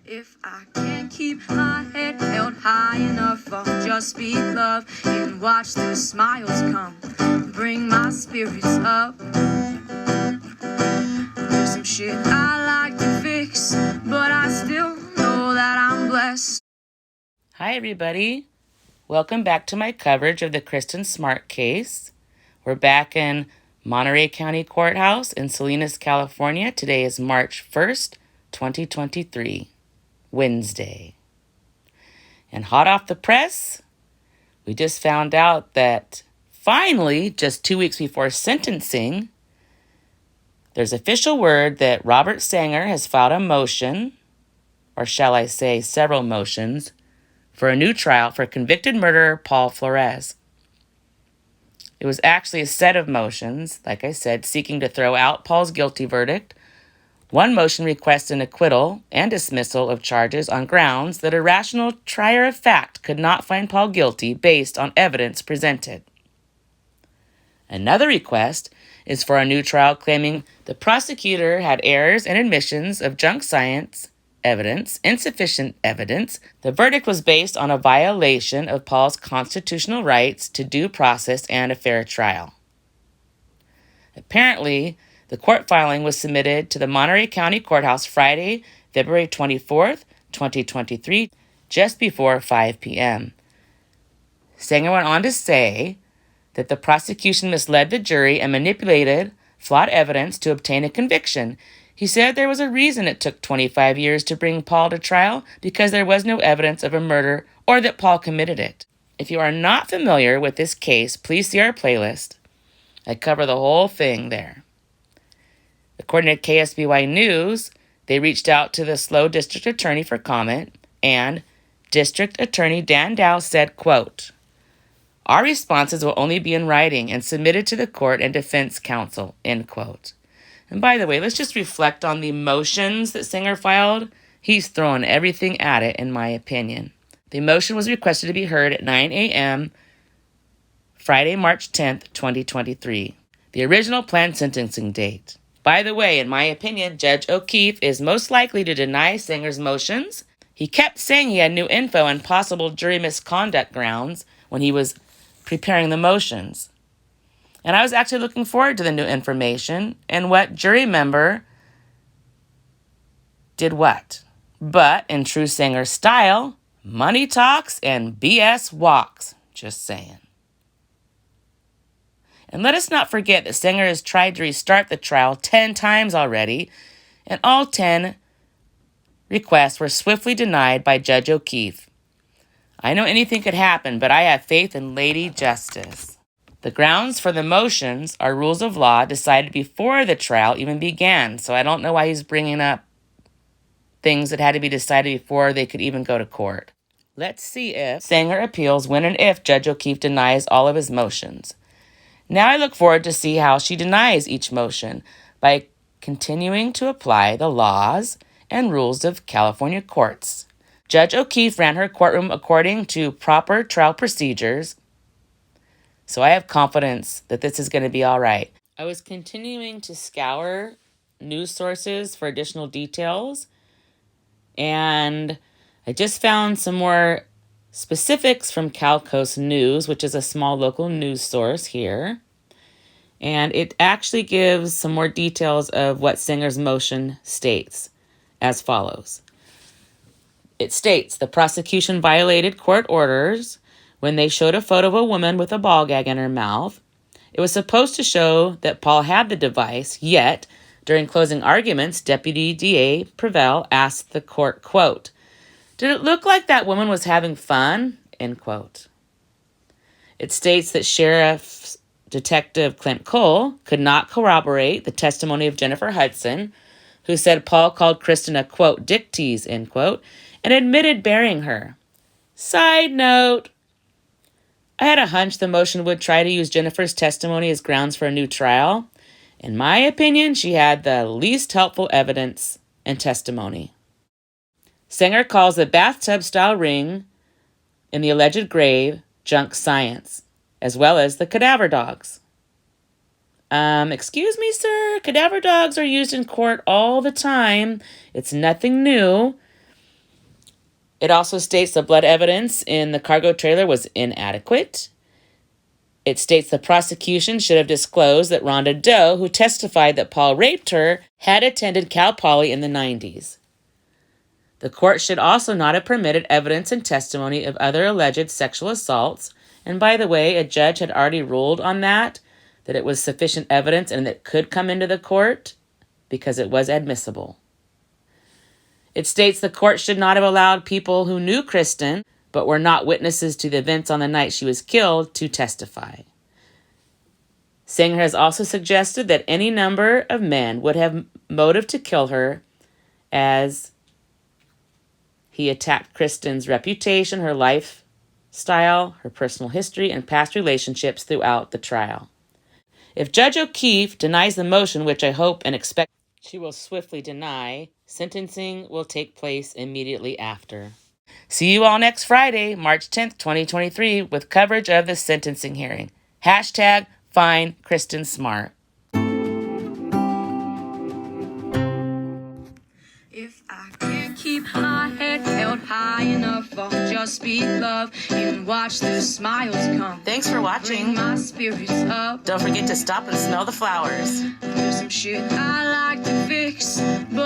If I can't keep my head held high enough, I'll just speak love and watch the smiles come, bring my spirits up. There's some shit I like to fix, but I still know that I'm blessed. Hi everybody, welcome back to my coverage of the Kristen Smart case. We're back in Monterey County Courthouse in Salinas, California. Today is March 1st, 2023, Wednesday. And hot off the press, we just found out that finally, just 2 weeks before sentencing, there's official word that Robert Sanger has filed a motion, or shall I say several motions, for a new trial for convicted murderer Paul Flores. It was actually a set of motions, like I said, seeking to throw out Paul's guilty verdict. One motion requests an acquittal and dismissal of charges on grounds that a rational trier of fact could not find Paul guilty based on evidence presented. Another request is for a new trial claiming the prosecutor had errors and admissions of junk science evidence, insufficient evidence. The verdict was based on a violation of Paul's constitutional rights to due process and a fair trial. Apparently, the court filing was submitted to the Monterey County Courthouse Friday, February 24th, 2023, just before 5 p.m. Sanger went on to say that the prosecution misled the jury and manipulated flawed evidence to obtain a conviction. He said there was a reason it took 25 years to bring Paul to trial, because there was no evidence of a murder or that Paul committed it. If you are not familiar with this case, please see our playlist. I cover the whole thing there. According to KSBY News, they reached out to the SLO District Attorney for comment, and District Attorney Dan Dow said, quote, "Our responses will only be in writing and submitted to the court and defense counsel," end quote. And by the way, let's just reflect on the motions that Sanger filed. He's throwing everything at it, in my opinion. The motion was requested to be heard at 9 a.m. Friday, March 10th, 2023, the original planned sentencing date. By the way, in my opinion, Judge O'Keefe is most likely to deny Sanger's motions. He kept saying he had new info on possible jury misconduct grounds when he was preparing the motions. And I was actually looking forward to the new information and what jury member did what. But in true Sanger style, money talks and BS walks. Just saying. And let us not forget that Sanger has tried to restart the trial 10 times already, and all 10 requests were swiftly denied by Judge O'Keefe. I know anything could happen, but I have faith in Lady Justice. The grounds for the motions are rules of law decided before the trial even began, so I don't know why he's bringing up things that had to be decided before they could even go to court. Let's see if Sanger appeals when and if Judge O'Keefe denies all of his motions. Now I look forward to see how she denies each motion by continuing to apply the laws and rules of California courts. Judge O'Keefe ran her courtroom according to proper trial procedures, so I have confidence that this is going to be all right. I was continuing to scour news sources for additional details, and I just found some more specifics from Cal Coast News, which is a small local news source here. And it actually gives some more details of what Sanger's motion states as follows. It states the prosecution violated court orders when they showed a photo of a woman with a ball gag in her mouth. It was supposed to show that Paul had the device, yet during closing arguments, Deputy DA Prevel asked the court, quote, "Did it look like that woman was having fun?" End quote. It states that Sheriff Detective Clint Cole could not corroborate the testimony of Jennifer Hudson, who said Paul called Kristen a, quote, "dick tease," end quote, and admitted burying her. Side note, I had a hunch the motion would try to use Jennifer's testimony as grounds for a new trial. In my opinion, she had the least helpful evidence and testimony. Sanger calls the bathtub-style ring in the alleged grave junk science, as well as the cadaver dogs. Excuse me, sir, cadaver dogs are used in court all the time. It's nothing new. It also states the blood evidence in the cargo trailer was inadequate. It states the prosecution should have disclosed that Rhonda Doe, who testified that Paul raped her, had attended Cal Poly in the 90s. The court should also not have permitted evidence and testimony of other alleged sexual assaults. And by the way, a judge had already ruled on that it was sufficient evidence and that could come into the court because it was admissible. It states the court should not have allowed people who knew Kristen but were not witnesses to the events on the night she was killed to testify. Singer has also suggested that any number of men would have motive to kill her, as he attacked Kristen's reputation, her lifestyle, her personal history, and past relationships throughout the trial. If Judge O'Keefe denies the motion, which I hope and expect she will swiftly deny, sentencing will take place immediately after. See you all next Friday, March 10th, 2023, with coverage of the sentencing hearing. Hashtag Find Kristen Smart. If I can't keep my head held high enough, I'll just be love and watch the smiles come. Thanks for watching. Bring my spirits up. Don't forget to stop and smell the flowers. There's some shit I like to fix, but